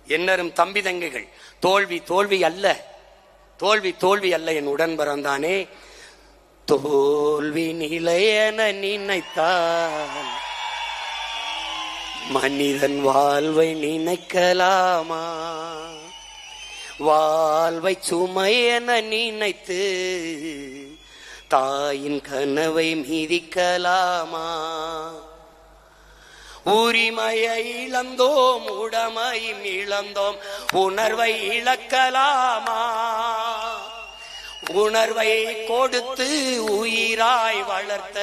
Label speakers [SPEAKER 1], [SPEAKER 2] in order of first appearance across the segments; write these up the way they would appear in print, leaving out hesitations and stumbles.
[SPEAKER 1] என்னரும் தம்பி தங்கைகள், தோல்வி தோல்வி அல்ல, தோல்வி தோல்வி அல்ல என் உடன் பிறந்தானே. தோல்வி நிலையென நினைத்தால் மனிதன் வாழ்வை நினைக்கலாமா? வாழ்வை சுமை என நினைத்து தாயின் கனவை மீதிக்கலாமா? உரிமையை இழந்தோம், உடமையும் இழந்தோம், உணர்வை இழக்கலாமா? உணர்வை கொடுத்து உயிராய் வளர்த்த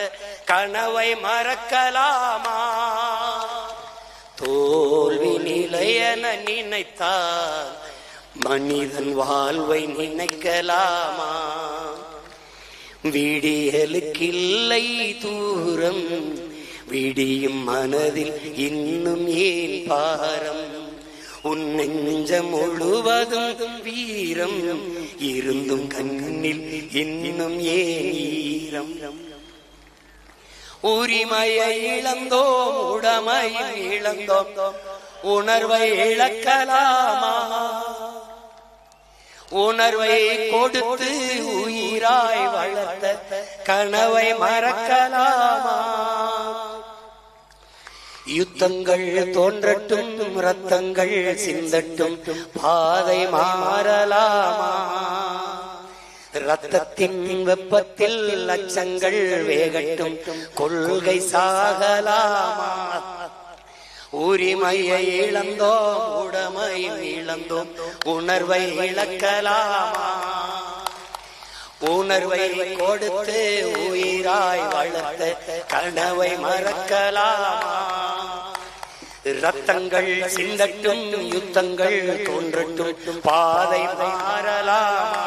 [SPEAKER 1] கனவை மறக்கலாமா? தோல்வி நிலையென நினைத்தால் மனிதன் வாழ்வை நினைக்கலாமா? விடியலுக்கில்லை தூரம், விடியும் மனதில் இன்னும் ஏன் பாரம்? உன் நெஞ்சம் முழுவதும் வீரம் இருந்தும் கண்ணில் இன்னும் ஏன் ஈரம்? உரிமையை இழந்தோம், உடமையை இழந்தோம், உணர்வை இழக்கலாமா? உணர்வை கொடுத்து உயிராய் வளர்த்த கனவை மறக்கலாமா? யுத்தங்கள் தோன்றட்டும், ரத்தங்கள் சிந்தட்டும், பாதை மாறலாமா? ரத்தத்தின் வெப்பத்தில் லட்சங்கள் வேகட்டும், கொள்கை சாகலாமா? உரிமையை இழந்தோம், உடமையை இழந்தோம், உணர்வை இழக்கலாமா? உணர்வை கொடுத்து உயிராய் வளர்த்த கனவை மறக்கலாமா? ரத்தங்கள் சிந்தட்டும், யுத்தங்கள் தோன்றட்டும், பாதை மாறலாமா?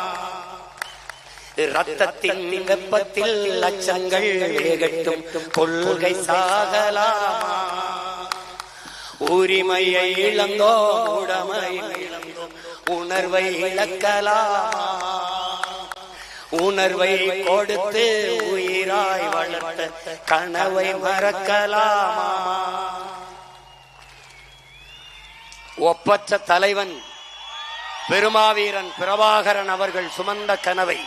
[SPEAKER 1] ரத்தத்தின் வெப்பத்தில் லட்சங்கள் வேகட்டும், கொள்கை சாகலாமா? உரிமையை இழந்தோம், உடமையை இழந்தோம், உணர்வை இழக்கலாமா? உணர்வை கொடுத்து உயிராய் வளர்த்த கனவை மறக்கலாமா? ஒப்பற்ற தலைவன் பெருமாவீரன் பிரபாகரன் அவர்கள் சுமந்த கனவை